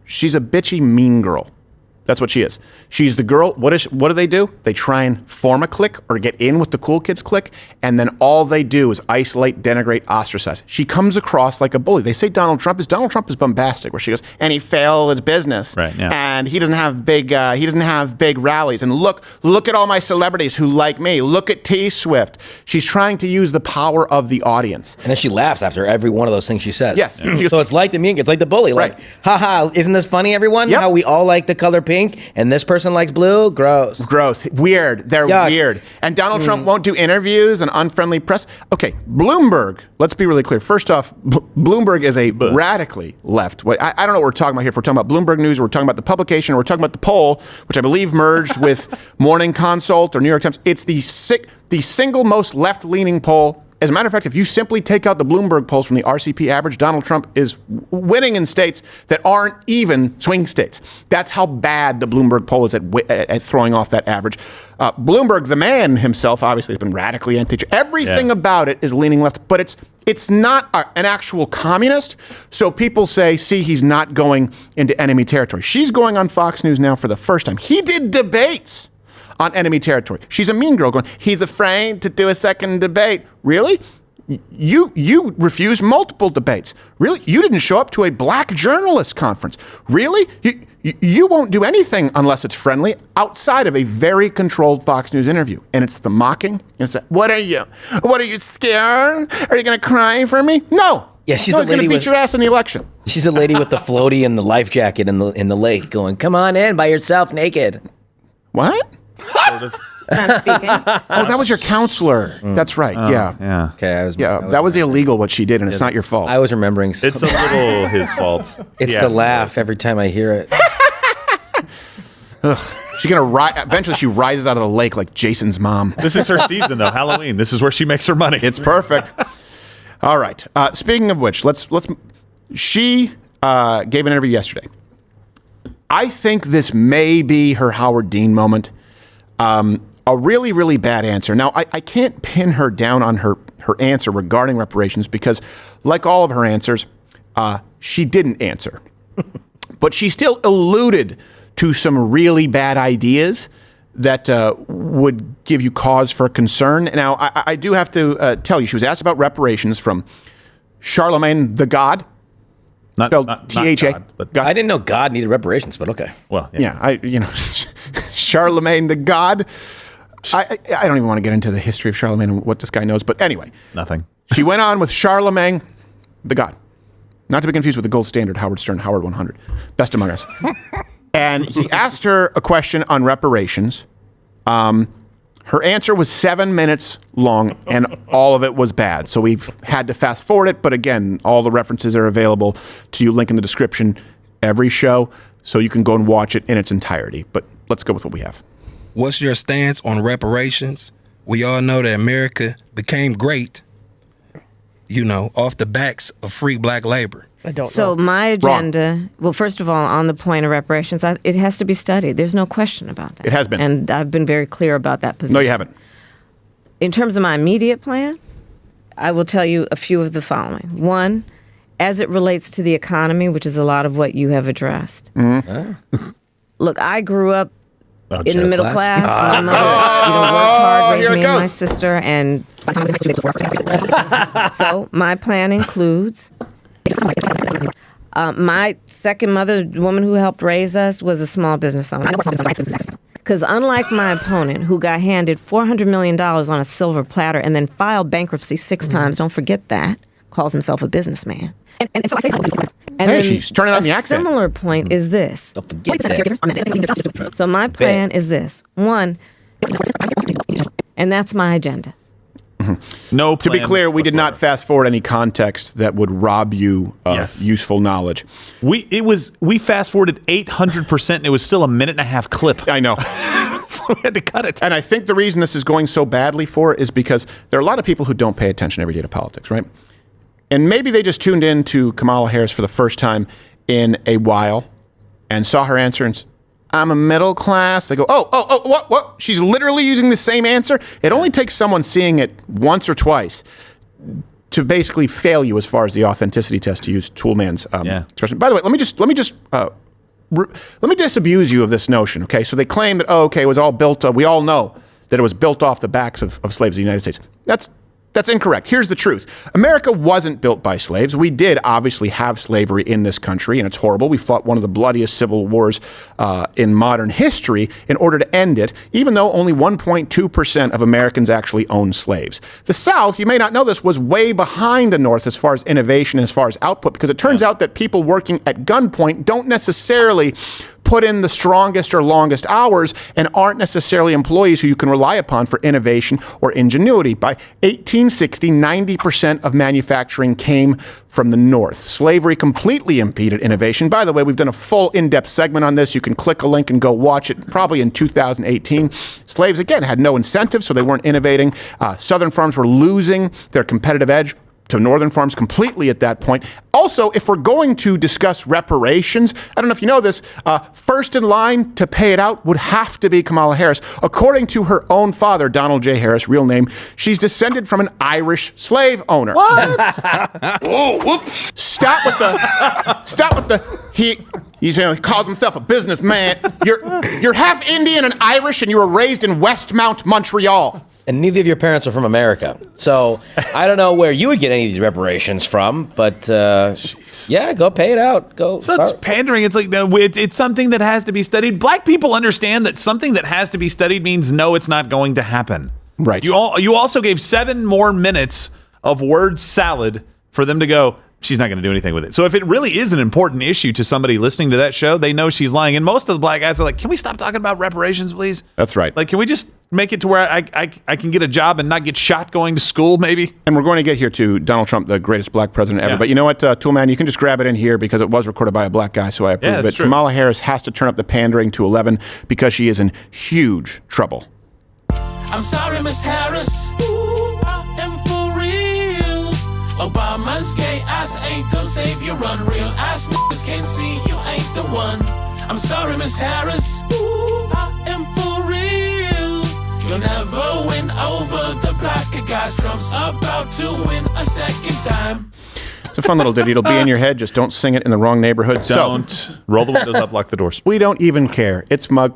she's a bitchy mean girl. That's what she is. She's the girl. What do they do? They try and form a clique or get in with the cool kids clique, and then all they do is isolate, denigrate, ostracize. She comes across like a bully. They say Donald Trump is bombastic, where she goes, and he failed his business, right? Yeah. And he doesn't have big rallies. And look at all my celebrities who like me. Look at T Swift. She's trying to use the power of the audience, and then she laughs after every one of those things she says. Yes. Yeah. So it's like the mean, it's like the bully. Like, haha, isn't this funny, everyone? Yep. How we all like the color pink. And this person likes blue? Gross. Weird. They're weird. And Donald Trump won't do interviews and unfriendly press. Okay, Bloomberg, let's be really clear. First off, Bloomberg is a radically left. I don't know what we're talking about here. If we're talking about Bloomberg News, or we're talking about the publication, or we're talking about the poll, which I believe merged with Morning Consult or New York Times. It's the single most left-leaning poll. As a matter of fact, if you simply take out the Bloomberg polls from the RCP average, Donald Trump is winning in states that aren't even swing states. That's how bad the Bloomberg poll is at throwing off that average. Bloomberg, the man himself, obviously has been radically anti-Trump. Everything about it is leaning left, but it's not an actual communist. So people say, see, he's not going into enemy territory. She's going on Fox News now for the first time. He did debates on enemy territory. She's a mean girl going, he's afraid to do a second debate. Really? You refused multiple debates. Really? You didn't show up to a black journalist conference. Really? You won't do anything unless it's friendly outside of a very controlled Fox News interview. And it's the mocking. And it's what are you? What are you scared? Are you going to cry for me? No. Yeah, she's going to beat your ass in the election. She's a lady with the floaty and the life jacket in the lake going, come on in by yourself naked. What? Sort of. Not speaking. Oh, that was your counselor. That's right. Yeah. Okay. That was illegal what she did, and it's not your fault. I was remembering. It's a little his fault. It's the laugh every time I hear it. She's gonna eventually she rises out of the lake like Jason's mom. This is her season, though. Halloween. This is where she makes her money. It's perfect. All right. Speaking of which, let's. She gave an interview yesterday. I think this may be her Howard Dean moment. A really, really bad answer. Now, I can't pin her down on her answer regarding reparations because, like all of her answers, she didn't answer. But she still alluded to some really bad ideas that would give you cause for concern. Now, I do have to tell you, she was asked about reparations from Charlemagne the God. Not T-H-A. God, but I didn't know God needed reparations, but okay. Well, yeah, Charlemagne the God. I don't even want to get into the history of Charlemagne and what this guy knows, but anyway. Nothing. She went on with Charlemagne the God. Not to be confused with the gold standard, Howard Stern, Howard 100. Best among us. And he asked her a question on reparations. Her answer was 7 minutes long, and all of it was bad. So we've had to fast forward it. But again, all the references are available to you. Link in the description every show, so you can go and watch it in its entirety. But let's go with what we have. What's your stance on reparations? We all know that America became great, off the backs of free black labor. I don't So know. my agenda, well, first of all, on the point of reparations, it has to be studied. There's no question about that. It has been. And I've been very clear about that position. No, you haven't. In terms of my immediate plan, I will tell you a few of the following. One, as it relates to the economy, which is a lot of what you have addressed. Mm-hmm. Look, I grew up in the middle class. My mother, worked hard, raised me and my sister, and so my plan includes. My second mother, the woman who helped raise us, was a small business owner. Because unlike my opponent, who got handed $400 million on a silver platter and then filed bankruptcy 6 times, don't forget that, calls himself a businessman. And so I say, hey, she's turning on the accent. A similar point is this. Don't forget that. So my plan is this. One, and that's my agenda. No. To be clear, we did not fast forward any context that would rob you of useful knowledge. We fast forwarded 800%, and it was still a 1.5-minute clip. I know. So we had to cut it. And I think the reason this is going so badly for is because there are a lot of people who don't pay attention every day to politics, right? And maybe they just tuned in to Kamala Harris for the first time in a while and saw her answer and I'm a middle class. They go, what? She's literally using the same answer? It only takes someone seeing it once or twice to basically fail you as far as the authenticity test, to use Toolman's expression. By the way, let me disabuse you of this notion, okay? So they claim that, it was all built, we all know that it was built off the backs of slaves in the United States. That's incorrect. Here's the truth. America wasn't built by slaves. We did obviously have slavery in this country, and it's horrible. We fought one of the bloodiest civil wars in modern history in order to end it, even though only 1.2% of Americans actually owned slaves. The South, you may not know this, was way behind the North as far as innovation, as far as output, because it turns out that people working at gunpoint don't necessarily put in the strongest or longest hours and aren't necessarily employees who you can rely upon for innovation or ingenuity. By 1860, 90% of manufacturing came from the North. Slavery completely impeded innovation. By the way, we've done a full in-depth segment on this. You can click a link and go watch it, probably in 2018. Slaves, again, had no incentive, so they weren't innovating. Southern farms were losing their competitive edge to northern farms completely at that point. Also, if we're going to discuss reparations, I don't know if you know this, first in line to pay it out would have to be Kamala Harris. According to her own father, Donald J. Harris, real name, she's descended from an Irish slave owner. What? Whoa, whoops. Stop with the, he calls himself a businessman. You're half Indian and Irish, and you were raised in Westmount, Montreal. And neither of your parents are from America. So I don't know where you would get any of these reparations from, but go pay it out. Such pandering. It's like it's something that has to be studied. Black people understand that something that has to be studied means no, it's not going to happen. Right. You also gave 7 more minutes of word salad for them to go, she's not going to do anything with it. So if it really is an important issue to somebody listening to that show, they know she's lying. And most of the black guys are like, can we stop talking about reparations, please? That's right. Like, can we just make it to where I can get a job and not get shot going to school, maybe? And we're going to get here to Donald Trump, the greatest black president ever. Yeah. But you know what, Toolman, you can just grab it in here because it was recorded by a black guy, so I approve of it. True. Kamala Harris has to turn up the pandering to 11 because she is in huge trouble. I'm sorry, Miss Harris. Ooh, I am for real. Obama's gay ass ain't gonna save you. Run real ass niggas can't see you ain't the one. I'm sorry, Miss Harris. Ooh, I am for real. You'll never win over the black guys. Trump's about to win a second time. It's a fun little ditty. It'll be in your head. Just don't sing it in the wrong neighborhood. Don't roll the windows up, lock the doors. We don't even care. It's Mug.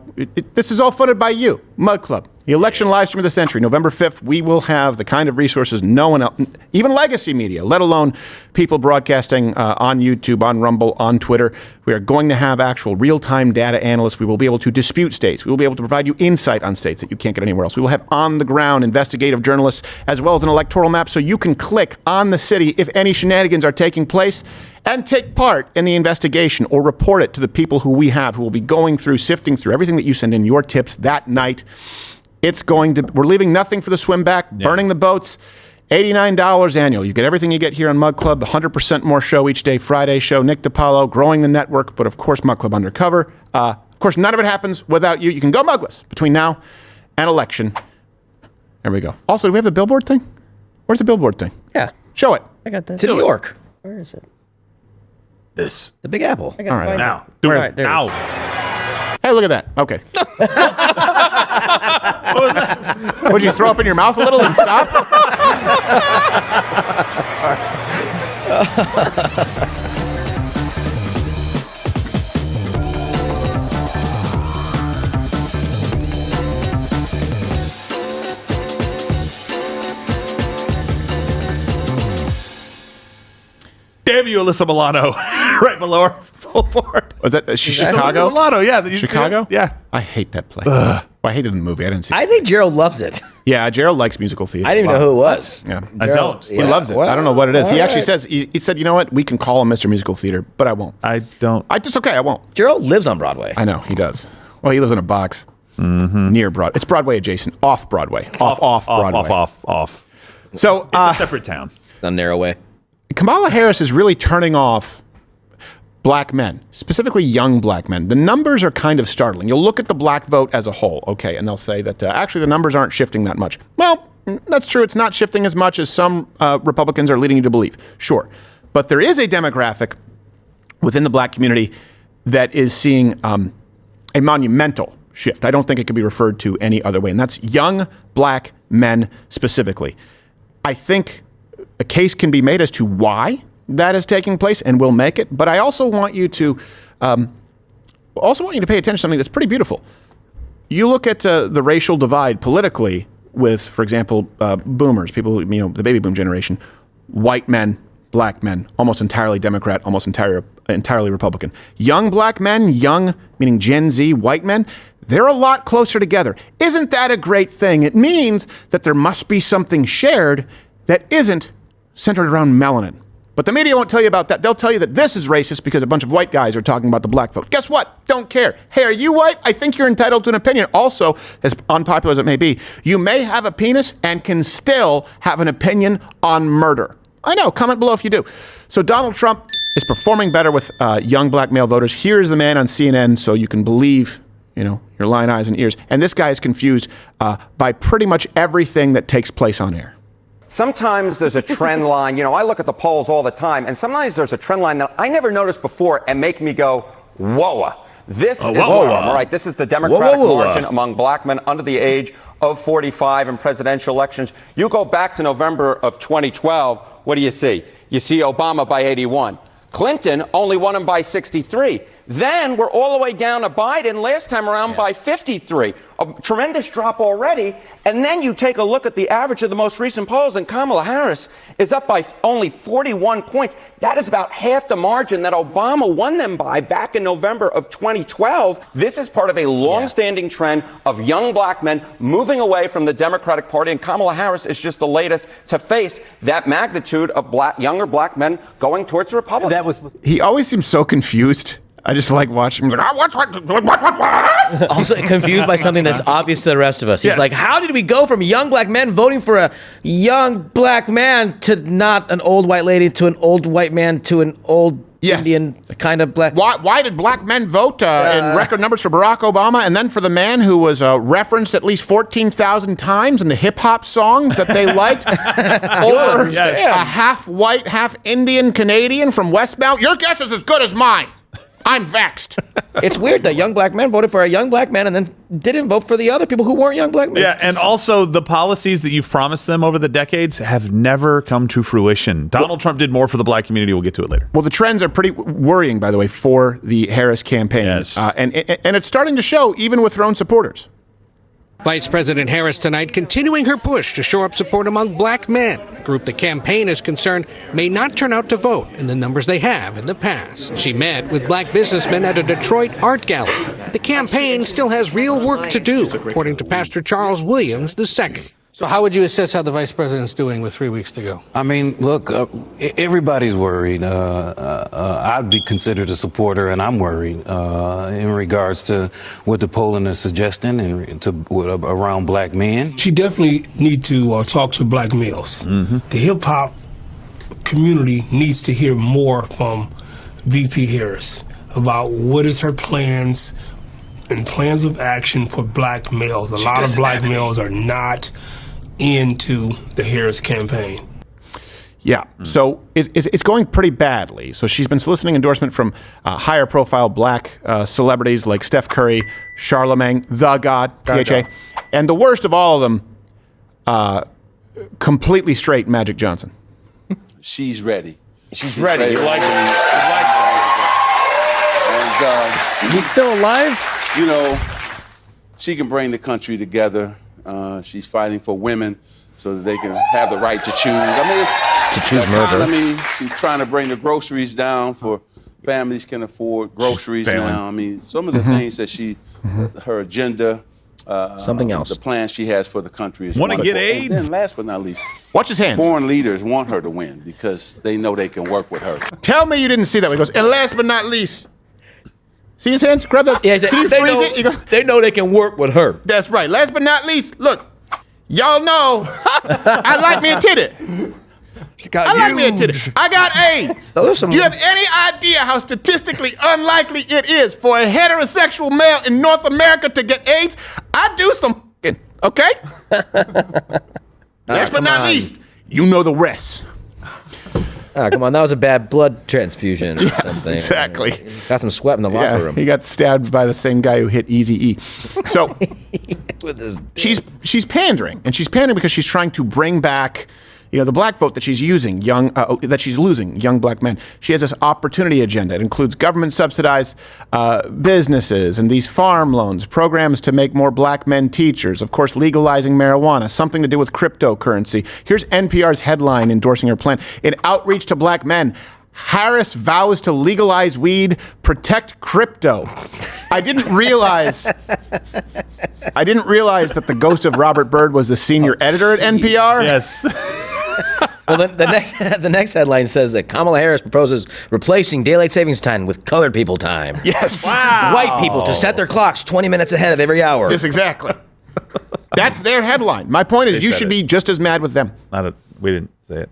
This is all funded by you, Mug Club. The election live stream of the century, November 5th. We will have the kind of resources no one else, even legacy media, let alone people broadcasting on YouTube, on Rumble, on Twitter. We are going to have actual real-time data analysts. We will be able to dispute states. We will be able to provide you insight on states that you can't get anywhere else. We will have on-the-ground investigative journalists as well as an electoral map so you can click on the city if any shenanigans are taking place and take part in the investigation or report it to the people who we have who will be going through, sifting through everything that you send in, your tips that night. We're leaving nothing for the swim back, burning the boats. $89 annual. You get everything you get here on Mug Club, 100% more show each day. Friday show, Nick DiPaolo, growing the network, but of course, Mug Club Undercover. Of course, none of it happens without you. You can go mugless between now and election. There we go. Also, do we have the billboard thing? Where's the billboard thing? Yeah. Show it. I got that. To New York. Where is it? This. The Big Apple. I gotta All right, find now. it. Do All it right, there now. Hey, look at that. Okay. Would you throw up in your mouth a little and stop? Damn you, Alyssa Milano. Right below our billboard. Was that Chicago? Alyssa Milano, yeah. Chicago? Yeah. I hate that play. Well, I hated it in the movie. I didn't see it. I think Gerald loves it. Yeah, Gerald likes musical theater. I didn't even know who it was. Yeah. I don't. He loves it. I don't know what it is. He actually right. says, he said, you know what? We can call him Mr. Musical Theater, but I won't. I don't. It's okay. I won't. Gerald lives on Broadway. I know. He does. Well, he lives in a box near Broadway. It's Broadway adjacent. Off Broadway. Off Broadway. Off. So, It's a separate town. A narrow way. Kamala Harris is really turning off black men, specifically young black men. The numbers are kind of startling. You'll look at the black vote as a whole, okay, and they'll say that actually the numbers aren't shifting that much. Well, that's true. It's not shifting as much as some Republicans are leading you to believe. Sure. But there is a demographic within the black community that is seeing a monumental shift. I don't think it could be referred to any other way, and that's young black men specifically. I think a case can be made as to why that is taking place, and we'll make it. But I also want you to pay attention to something that's pretty beautiful. You look at the racial divide politically with, for example, boomers, people, the baby boom generation, white men, black men, almost entirely Democrat, almost entirely Republican. Young black men, young meaning Gen Z, white men, they're a lot closer together. Isn't that a great thing? It means that there must be something shared that isn't centered around melanin. But the media won't tell you about that. They'll tell you that this is racist because a bunch of white guys are talking about the black vote. Guess what? Don't care. Hey, are you white? I think you're entitled to an opinion. Also, as unpopular as it may be, you may have a penis and can still have an opinion on murder. I know. Comment below if you do. So Donald Trump is performing better with young black male voters. Here's the man on CNN so you can believe, your lying eyes and ears. And this guy is confused by pretty much everything that takes place on air. Sometimes there's a trend line. I look at the polls all the time, and sometimes there's a trend line that I never noticed before and make me go, whoa. This is normal, right? This is the Democratic margin among black men under the age of 45 in presidential elections. You go back to November of 2012, what do you see? You see Obama by 81. Clinton only won him by 63. Then we're all the way down to Biden last time around by 53. A tremendous drop already. And then you take a look at the average of the most recent polls, and Kamala Harris is up by only 41 points. That is about half the margin that Obama won them by back in November of 2012. This is part of a long-standing trend of young black men moving away from the Democratic Party, and Kamala Harris is just the latest to face that magnitude of younger black men going towards the Republicans. He always seems so confused. I just like watching him. He's like, what? Also confused by something that's obvious to the rest of us. He's like, how did we go from young black men voting for a young black man to not an old white lady to an old white man to an old Indian kind of black? Why did black men vote in record numbers for Barack Obama, and then for the man who was referenced at least 14,000 times in the hip-hop songs that they liked? Or a half-white, half-Indian Canadian from Westbound? Your guess is as good as mine. I'm vaxxed. It's weird that young black men voted for a young black man and then didn't vote for the other people who weren't young black men. Yeah, and also the policies that you've promised them over the decades have never come to fruition. Donald Trump did more for the black community. We'll get to it later. Well, the trends are pretty worrying, by the way, for the Harris campaign. Yes. And it's starting to show even with her own supporters. Vice President Harris tonight continuing her push to shore up support among black men, a group the campaign is concerned may not turn out to vote in the numbers they have in the past. She met with black businessmen at a Detroit art gallery. The campaign still has real work to do, according to Pastor Charles Williams II. So how would you assess how the vice president's doing with 3 weeks to go? I mean, look, everybody's worried. I'd be considered a supporter, and I'm worried in regards to what the polling is suggesting and around black men. She definitely needs to talk to black males. Mm-hmm. The hip-hop community needs to hear more from VP Harris about what is her plans and plans of action for black males. A lot of black males are not into the Harris campaign. Yeah, so it's going pretty badly. So she's been soliciting endorsement from higher profile black celebrities like Steph Curry, Charlemagne, the God, THA, and the worst of all of them, completely straight Magic Johnson. She's ready. She's ready. You like it? And, he's still alive? You know, she can bring the country together. She's fighting for women so that they can have the right to choose. I mean, it's to choose murder. Economy. She's trying to bring the groceries down for families can afford groceries now. I mean, some of the things that her agenda, something else, the plan she has for the country is want to get AIDS. And then last but not least, watch his hands. Foreign leaders want her to win because they know they can work with her. Tell me you didn't see that. He goes, and last but not least. See his hands? Grab that. Yeah, can you freeze it? You go, they know they can work with her. That's right. Last but not least, look, y'all know I like me a titty. I like me a titty. I got AIDS. Do you have any idea how statistically unlikely it is for a heterosexual male in North America to get AIDS? I do some f***ing, okay? Last but not least, you know the rest. Oh, come on, that was a bad blood transfusion or something. Exactly. Got some sweat in the locker room. He got stabbed by the same guy who hit Eazy-E. So she's pandering, and she's pandering because she's trying to bring back, the black vote that she's using, that she's losing, young black men. She has this opportunity agenda. It includes government-subsidized businesses and these farm loans, programs to make more black men teachers, of course, legalizing marijuana, something to do with cryptocurrency. Here's NPR's headline endorsing her plan. In outreach to black men, Harris vows to legalize weed, protect crypto. I didn't realize that the ghost of Robert Byrd was the senior editor at NPR. Yes. Well, the next headline says that Kamala Harris proposes replacing daylight savings time with colored people time. Yes. Wow. White people to set their clocks 20 minutes ahead of every hour. Yes, exactly. That's their headline. My point is, you should be just as mad with them. We didn't say it.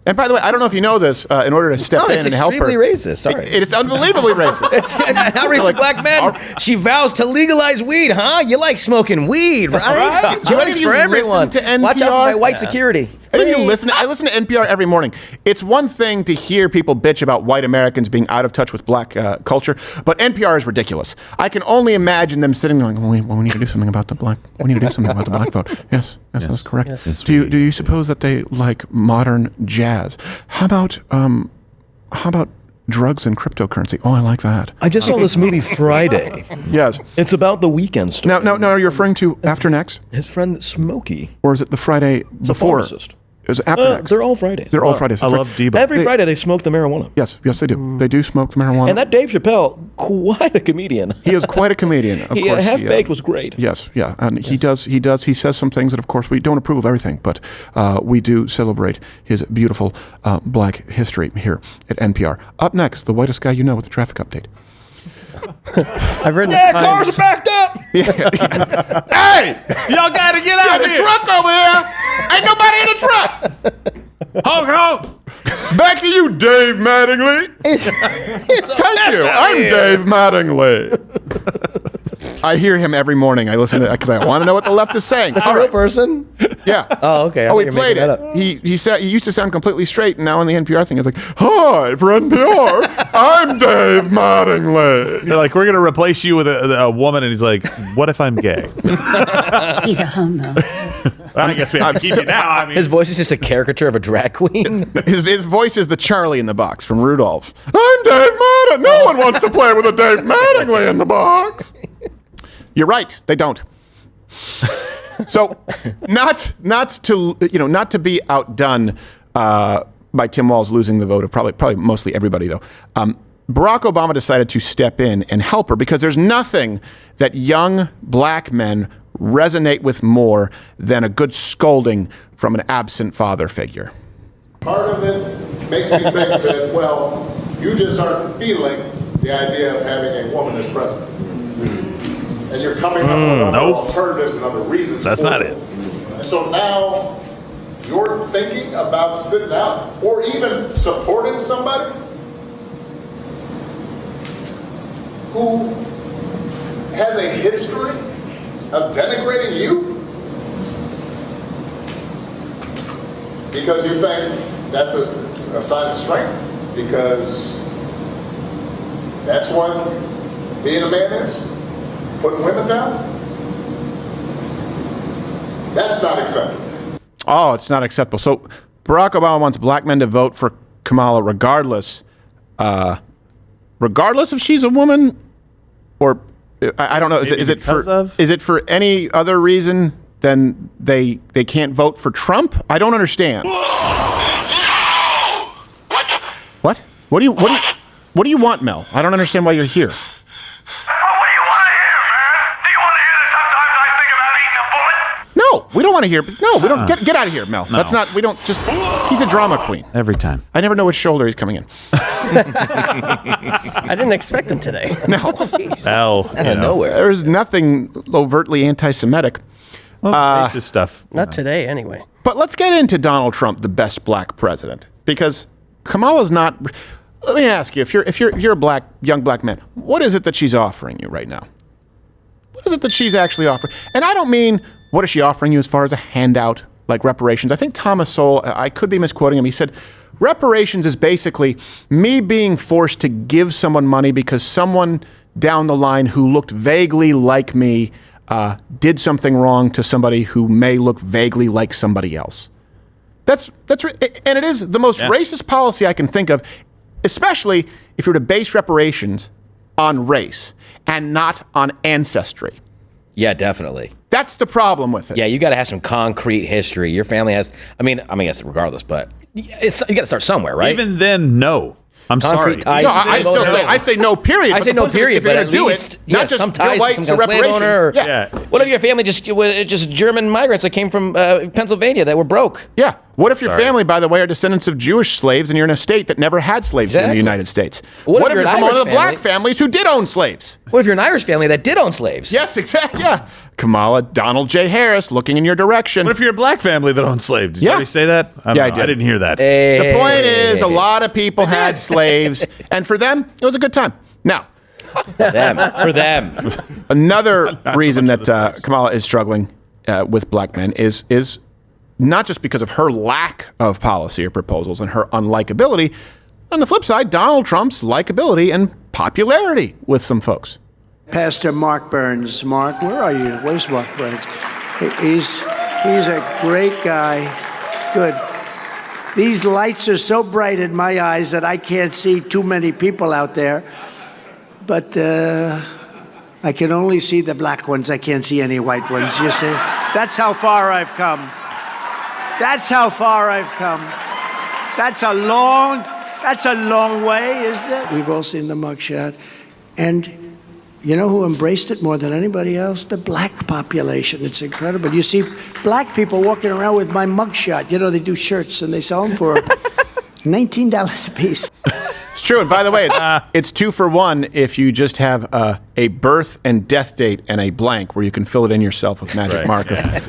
And by the way, I don't know if you know this, in order to step in and help her. It's extremely racist, sorry. It's unbelievably racist. It's outrage to black men. She vows to legalize weed, huh? You like smoking weed, right? Joints for everyone. To NPR? Watch out for my white security. I listen to NPR every morning. It's one thing to hear people bitch about white Americans being out of touch with black culture, but NPR is ridiculous. I can only imagine them sitting there like, we need to do something about the black. We need to do something about the black vote. Yes, that's correct. Yes. Do you suppose that they like modern jazz? How about drugs and cryptocurrency? Oh, I like that. I just saw this movie Friday. Yes. It's about the Weekend story. Now, are you referring to After Next? His friend Smokey. Or is it the Friday before? Pharmacist. It was After Next. They're all Fridays. They're all Fridays. I love Debo. Every Friday they smoke the marijuana. Yes, they do. They do smoke the marijuana. And that Dave Chappelle, quite a comedian. He is quite a comedian. Of course, Half-Baked was great. Yes, yeah. And he does. He says some things that, of course, we don't approve of everything, but we do celebrate his beautiful black history here at NPR. Up next, the whitest guy you know with the traffic update. I've read the Times. Cars are backed up. Hey, y'all got to get out of here. The truck over here. Ain't nobody in the truck. Honk, honk. Back to you, Dave Mattingly. Thank you. I'm Dave Mattingly. I hear him every morning. I listen to it because I want to know what the left is saying. That's a real person? Yeah. Oh, okay. He played it. He used to sound completely straight, and now on the NPR thing, it's like, "Hi, for NPR, I'm Dave Mattingly." They're like, "We're going to replace you with a woman," and he's like, "What if I'm gay?" He's a homo. I guess we have to keep it now. I mean, His voice is just a caricature of a drag queen. His voice is the Charlie in the box from Rudolph. I'm Dave Mattingly. No one wants to play with a Dave Mattingly in the box. You're right. They don't. So, not to be outdone by Tim Walz losing the vote of probably mostly everybody though. Barack Obama decided to step in and help her because there's nothing that young black men resonate with more than a good scolding from an absent father figure. Part of it makes me think that, well, you just aren't feeling the idea of having a woman as president. And you're coming up with other alternatives and other reasons. That's not it. So now you're thinking about sitting out or even supporting somebody who has a history of denigrating you because you think that's a sign of strength, because that's what being a man is, putting women down. That's not acceptable. Oh, it's not acceptable. So Barack Obama wants black men to vote for Kamala regardless if she's a woman, or I don't know. Is it for any other reason than they can't vote for Trump? I don't understand. What? What do you want, Mel? I don't understand why you're here. No, we don't want to hear. No, we don't. Get out of here, Mel. No. That's not. We don't. Just. He's a drama queen. Every time. I never know which shoulder he's coming in. I didn't expect him today. No. Out of nowhere. There's nothing overtly anti-Semitic. Racist stuff. Not today, anyway. But let's get into Donald Trump, the best black president, because Kamala's not. Let me ask you: if you're a young black man, what is it that she's offering you right now? What is it that she's actually offering? And I don't mean what is she offering you as far as a handout like reparations. I think Thomas Sowell, I could be misquoting him. He said reparations is basically me being forced to give someone money because someone down the line who looked vaguely like me did something wrong to somebody who may look vaguely like somebody else. And it is the most racist policy I can think of, especially if you're to base reparations on race and not on ancestry. Yeah, definitely. That's the problem with it. Yeah, you got to have some concrete history. Your family has. I mean, yes, regardless, but you got to start somewhere, right? Even then, no. I'm sorry. No, I say no, period. I say no, period, but at least not just some ties to some kind of slave owner. What if your family just German migrants that came from Pennsylvania that were broke? Yeah. What if your family, by the way, are descendants of Jewish slaves and you're in a state that never had slaves in the United States? What if you're from one of the black families who did own slaves? What if you're an Irish family that did own slaves? Yes, exactly. Yeah. Kamala, Donald J. Harris looking in your direction. What if you're a black family that owned slaves? Did you already say that? I didn't hear that. The point is, a lot of people had slaves, and for them, it was a good time. Now, for them. Another reason that Kamala is struggling with black men is not just because of her lack of policy or proposals and her unlikability. On the flip side, Donald Trump's likability and popularity with some folks. Pastor Mark Burns. Mark, where are you? Where's Mark Burns? He's a great guy. Good. These lights are so bright in my eyes that I can't see too many people out there. But I can only see the black ones. I can't see any white ones, you see? That's how far I've come. That's how far I've come. That's a long way, isn't it? We've all seen the mugshot. And you know who embraced it more than anybody else? The black population. It's incredible. You see black people walking around with my mugshot. You know, they do shirts and they sell them for $19 a piece. It's true. And by the way, it's 2 for 1 if you just have a birth and death date and a blank where you can fill it in yourself with magic marker. Yeah,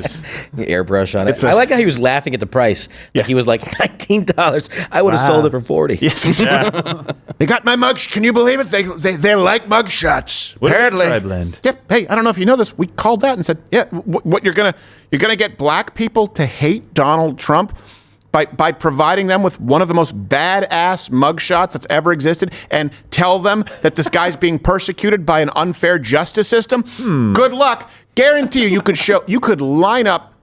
airbrush on it. I like how he was laughing at the price. Like he was like $19. I would have sold it for $40. Yes. They got my mugs. Can you believe it? They like mug shots. Apparently. Yep. Hey, I don't know if you know this. We called that and said, yeah, what you're gonna get black people to hate Donald Trump by providing them with one of the most badass mugshots that's ever existed and tell them that this guy's being persecuted by an unfair justice system. Good luck. Guarantee you could line up,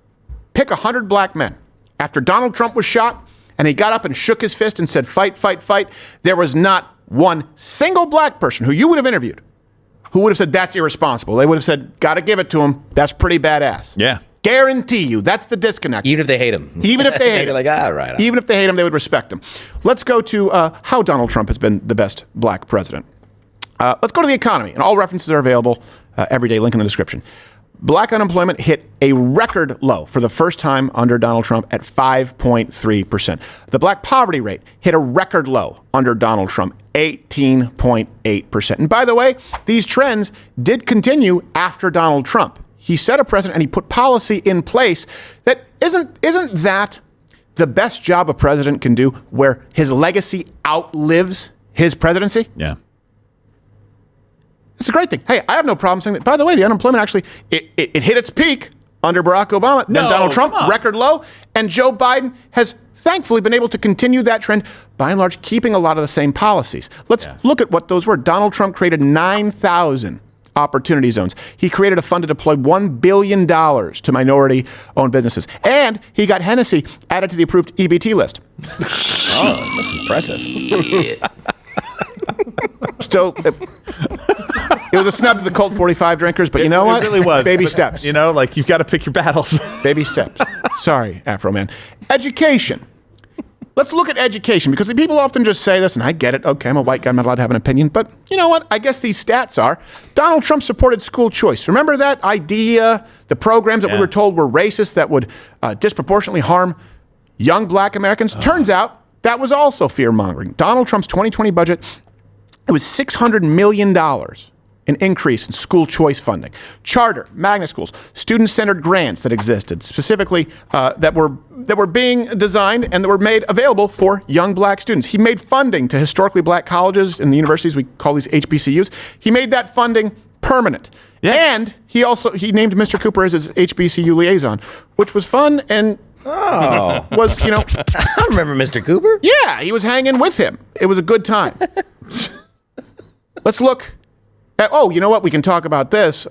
pick 100 black men after Donald Trump was shot and he got up and shook his fist and said, fight, fight, fight. There was not one single black person who you would have interviewed who would have said that's irresponsible. They would have said, got to give it to him. That's pretty badass. Yeah. Guarantee you, that's the disconnect. Even if they hate him. Even if they hate him. Like, right. Even if they hate him, they would respect him. Let's go to how Donald Trump has been the best black president. Let's go to the economy, and all references are available every day. Link in the description. Black unemployment hit a record low for the first time under Donald Trump at 5.3%. The black poverty rate hit a record low under Donald Trump, 18.8%. And by the way, these trends did continue after Donald Trump. He set a precedent and he put policy in place that isn't that the best job a president can do where his legacy outlives his presidency? Yeah. It's a great thing. Hey, I have no problem saying that. By the way, the unemployment actually, it hit its peak under Barack Obama, then Donald Trump, record low, and Joe Biden has thankfully been able to continue that trend, by and large, keeping a lot of the same policies. Let's look at what those were. Donald Trump created 9,000 opportunity zones. He created a fund to deploy $1 billion to minority-owned businesses. And he got Hennessy added to the approved EBT list. Oh, that's impressive. So it was a snub to the Colt 45 drinkers, but you know what? It really was. Baby steps. You know, like you've got to pick your battles. Baby steps. Sorry, Afro Man. Education. Let's look at education, because people often just say this, and I get it. Okay, I'm a white guy. I'm not allowed to have an opinion. But you know what? I guess these stats are. Donald Trump supported school choice. Remember that idea, the programs that we were told were racist that would disproportionately harm young black Americans? Turns out that was also fear-mongering. Donald Trump's 2020 budget, it was $600 million an increase in school choice funding. Charter, magnet schools, student-centered grants that existed, specifically that were being designed and that were made available for young black students. He made funding to historically black colleges and the universities, we call these HBCUs. He made that funding permanent. Yeah. And he named Mr. Cooper as his HBCU liaison, which was fun and was, I remember Mr. Cooper. Yeah, he was hanging with him. It was a good time. Let's look at, you know what? We can talk about this.